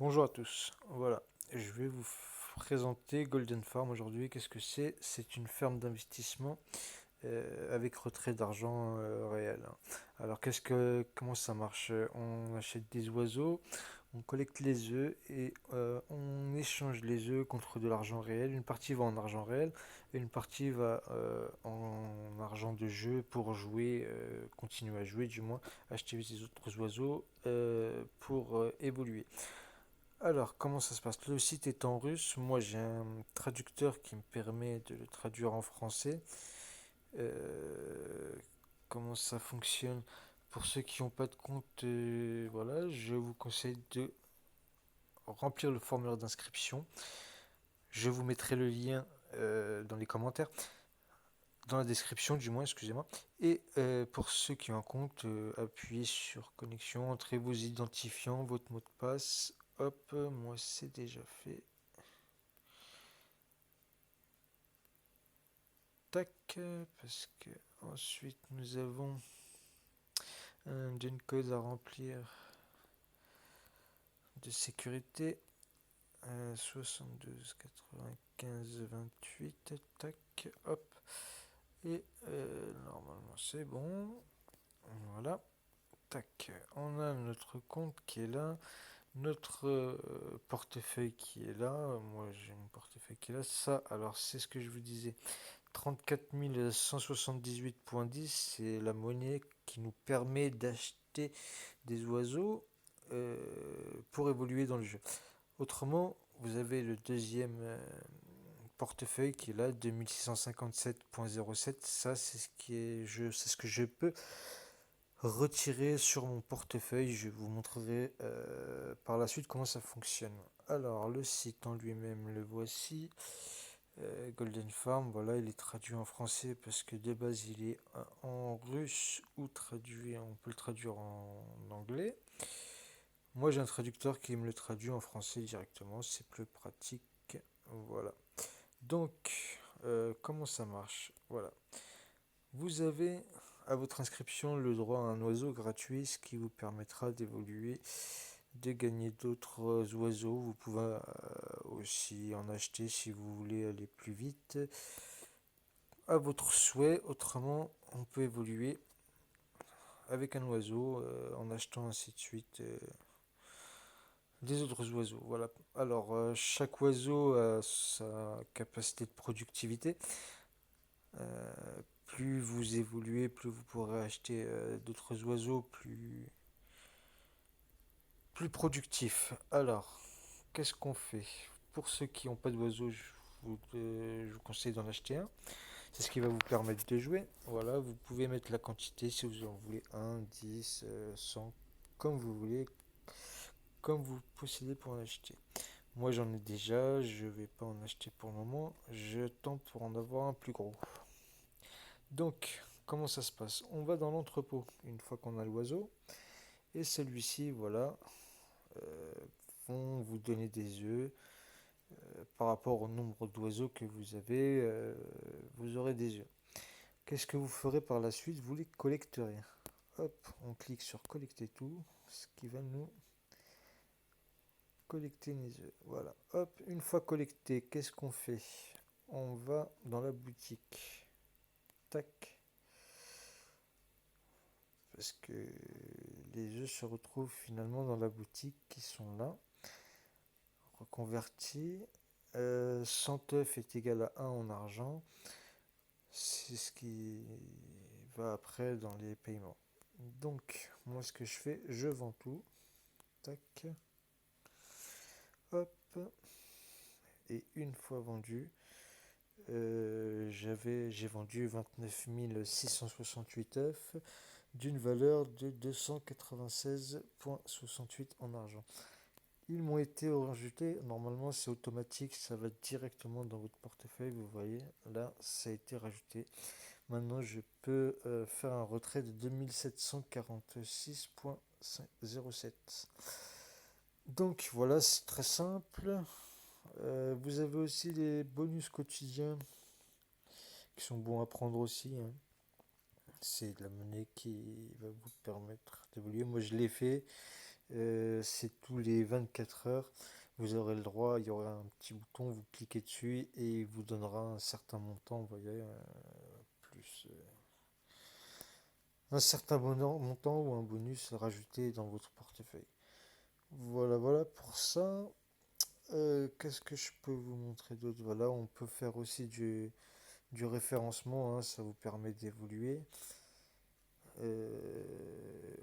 Bonjour à tous. Voilà, je vais vous présenter Golden Farm aujourd'hui. Qu'est-ce que c'est? C'est une ferme d'investissement avec retrait d'argent réel, hein. Alors, comment ça marche? On achète des oiseaux, on collecte les œufs et on échange les œufs contre de l'argent réel. Une partie va en argent réel et une partie va en argent de jeu pour jouer, continuer à jouer du moins, acheter des autres oiseaux pour évoluer. Alors, comment ça se passe? Le site est en russe. Moi, j'ai un traducteur qui me permet de le traduire en français. Euh, comment ça fonctionne? Pour ceux qui n'ont pas de compte, voilà, je vous conseille de remplir le formulaire d'inscription. Je vous mettrai le lien dans les commentaires, dans la description du moins, excusez-moi. Et pour ceux qui ont un compte, appuyez sur connexion, entrez vos identifiants, votre mot de passe. Hop, moi c'est déjà fait. Tac, parce que ensuite nous avons un gen code à remplir de sécurité. 72 95 28, tac, hop, et normalement c'est bon. Voilà, tac, on a notre compte qui est là, notre portefeuille qui est là. Moi j'ai mon portefeuille qui est là. Ça, alors c'est ce que je vous disais. 34 178,10, c'est la monnaie qui nous permet d'acheter des oiseaux pour évoluer dans le jeu. Autrement, vous avez le deuxième portefeuille qui est là, 2657,07. Ça, c'est ce que je peux retirer sur mon portefeuille. Je vous montrerai par la suite comment ça fonctionne. Alors, le site en lui-même, le voici. Golden Farm, voilà, il est traduit en français parce que de base il est en russe ou traduit, on peut le traduire en anglais. Moi j'ai un traducteur qui me le traduit en français directement, c'est plus pratique. Voilà. Donc, comment ça marche? Voilà. Vous avez à votre inscription le droit à un oiseau gratuit, ce qui vous permettra d'évoluer, de gagner d'autres oiseaux. Vous pouvez aussi en acheter si vous voulez aller plus vite à votre souhait. Autrement, on peut évoluer avec un oiseau en achetant ainsi de suite des autres oiseaux. Voilà. Alors, chaque oiseau a sa capacité de productivité. Euh, Plus vous évoluez, plus vous pourrez acheter d'autres oiseaux plus productifs. Alors, qu'est-ce qu'on fait? Pour ceux qui n'ont pas d'oiseaux, je vous conseille d'en acheter un. C'est ce qui va vous permettre de jouer. Voilà, vous pouvez mettre la quantité si vous en voulez 1, 10, 100, comme vous voulez, comme vous possédez pour en acheter. Moi j'en ai déjà, je vais pas en acheter pour le moment, je tente pour en avoir un plus gros. Donc, comment ça se passe? On va dans l'entrepôt une fois qu'on a l'oiseau, et celui-ci, voilà, euh, vont vous donner des œufs. Par rapport au nombre d'oiseaux que vous avez, vous aurez des œufs. Qu'est-ce que vous ferez par la suite? Vous les collecterez. Hop, on clique sur collecter tout, ce qui va nous collecter les œufs. Voilà, hop, une fois collecté, qu'est-ce qu'on fait? On va dans la boutique. Tac, parce que les œufs se retrouvent finalement dans la boutique qui sont là. Reconvertis. 100 œufs est égal à 1 en argent. C'est ce qui va après dans les paiements. Donc, moi, ce que je fais, je vends tout. Tac, hop. Et une fois vendu, j'ai vendu 29 668 œufs d'une valeur de 296,68 en argent. Ils m'ont été rajoutés, normalement c'est automatique, ça va directement dans votre portefeuille, vous voyez, là ça a été rajouté. Maintenant je peux faire un retrait de 2746,07. Donc voilà, c'est très simple. Vous avez aussi les bonus quotidiens qui sont bons à prendre aussi, hein. C'est de la monnaie qui va vous permettre d'évoluer. Moi je l'ai fait. C'est tous les 24 heures. Vous aurez le droit, il y aura un petit bouton, vous cliquez dessus et il vous donnera un certain montant, vous voyez, plus un certain montant ou un bonus rajouté dans votre portefeuille. Voilà, voilà pour ça. Qu'est-ce que je peux vous montrer d'autre? Voilà, on peut faire aussi du référencement, hein, ça vous permet d'évoluer.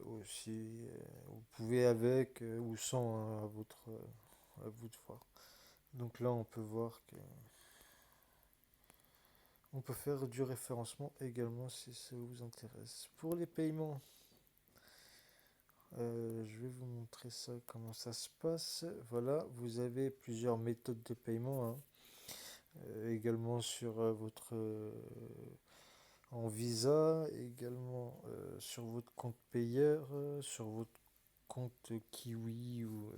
Aussi, vous pouvez avec ou sans, hein, à vous de voir. Donc là, on peut voir que on peut faire du référencement également si ça vous intéresse. Pour les paiements, je vais vous montrer ça, comment ça se passe. Voilà, vous avez plusieurs méthodes de paiement, hein. Également sur votre en Visa, également sur votre compte payeur, sur votre compte Kiwi ou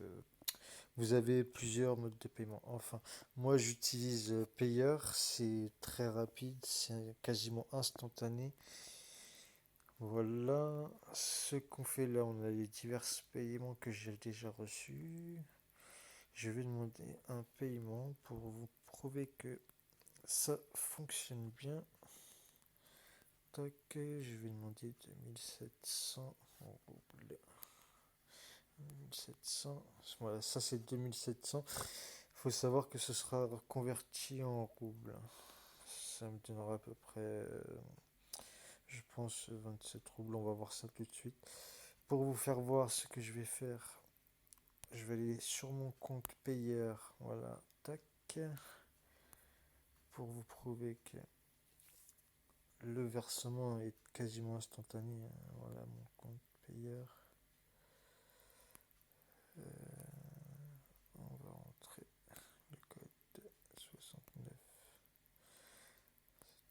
vous avez plusieurs modes de paiement. Enfin, moi j'utilise Payer, c'est très rapide, c'est quasiment instantané. Voilà, ce qu'on fait là, on a les divers paiements que j'ai déjà reçus. Je vais demander un paiement pour vous prouver que ça fonctionne bien. Tac, je vais demander 2700 roubles. 2700, voilà, ça c'est 2700. Il faut savoir que ce sera converti en roubles. Ça me donnera à peu près, je pense, 27 roubles. On va voir ça tout de suite. Pour vous faire voir ce que je vais faire, je vais aller sur mon compte payeur. Voilà, tac. Pour vous prouver que le versement est quasiment instantané, hein. Voilà mon compte payeur. On va rentrer le code 69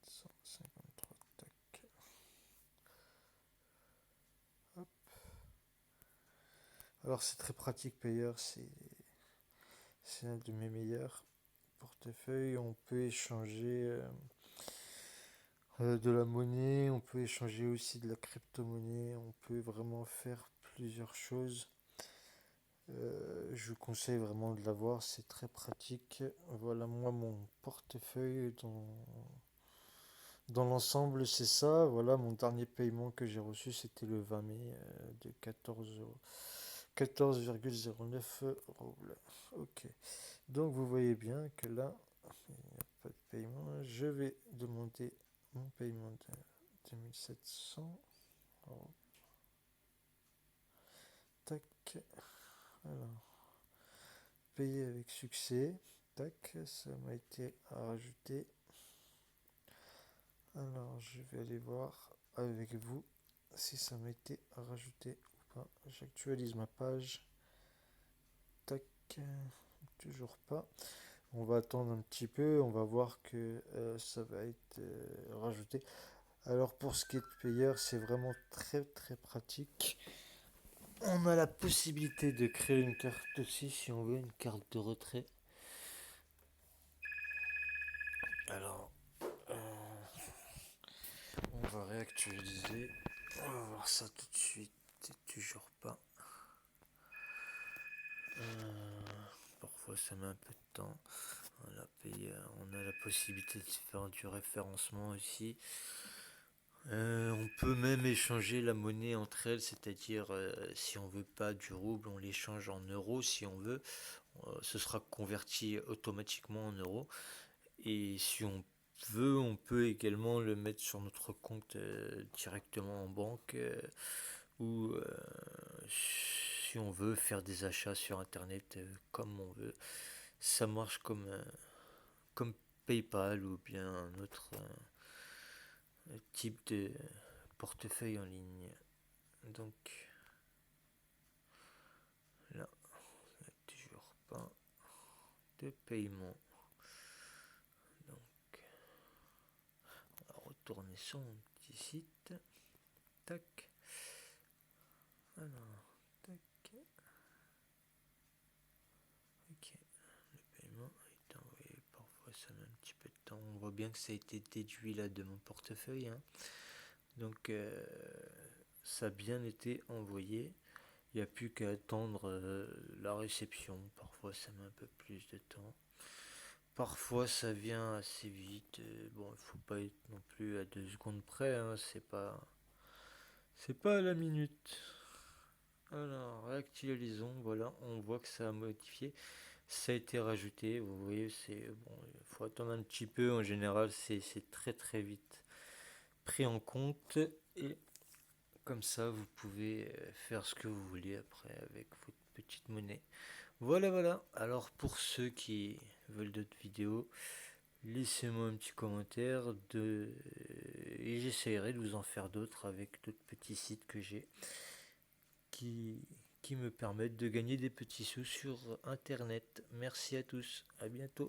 753. Tac. Hop. Alors c'est très pratique payeur, c'est un de mes meilleurs portefeuilles. On peut échanger de la monnaie, on peut échanger aussi de la crypto-monnaie, on peut vraiment faire plusieurs choses. Je vous conseille vraiment de l'avoir, c'est très pratique. Voilà moi mon portefeuille dans l'ensemble, c'est ça. Voilà mon dernier paiement que j'ai reçu, c'était le 20 mai de 14,09 roubles. Ok. Donc vous voyez bien que là, il n'y a pas de paiement. Je vais demander mon paiement de 2700. Tac. Alors, payer avec succès. Tac, ça m'a été rajouté. Alors, je vais aller voir avec vous si ça m'a été rajouté ou pas. J'actualise ma page. Tac, toujours pas. On va attendre un petit peu, on va voir que ça va être rajouté. Alors pour ce qui est de payeur, c'est vraiment très très pratique. On a la possibilité de créer une carte aussi si on veut, une carte de retrait. Alors, on va réactualiser. On va voir ça tout de suite. Toujours pas. Parfois ça met un peu de temps. On a la possibilité de faire du référencement aussi. On peut même échanger la monnaie entre elles, c'est-à-dire si on veut pas du rouble, on l'échange en euros si on veut. Ce sera converti automatiquement en euros. Et si on veut, on peut également le mettre sur notre compte directement en banque ou si on veut faire des achats sur internet comme on veut. Ça marche comme PayPal ou bien un autre type de portefeuille en ligne. Donc là, toujours pas de paiement. Donc on va retourner sur mon petit site. Tac. Alors, tac. Ok. Le paiement est envoyé. Parfois ça met un petit peu de temps. On voit bien que ça a été déduit là de mon portefeuille, hein. Donc ça a bien été envoyé. Il n'y a plus qu'à attendre la réception. Parfois ça met un peu plus de temps. Parfois ça vient assez vite. Bon, il faut pas être non plus à 2 secondes près, hein, c'est pas à la minute. Alors, réactualisons, voilà, on voit que ça a modifié. Ça a été rajouté, vous voyez, c'est bon, il faut attendre un petit peu. En général, c'est très très vite pris en compte. Et comme ça, vous pouvez faire ce que vous voulez après avec votre petite monnaie. Voilà, voilà. Alors, pour ceux qui veulent d'autres vidéos, laissez-moi un petit commentaire et j'essaierai de vous en faire d'autres avec d'autres petits sites que j'ai qui, qui me permettent de gagner des petits sous sur Internet. Merci à tous, à bientôt.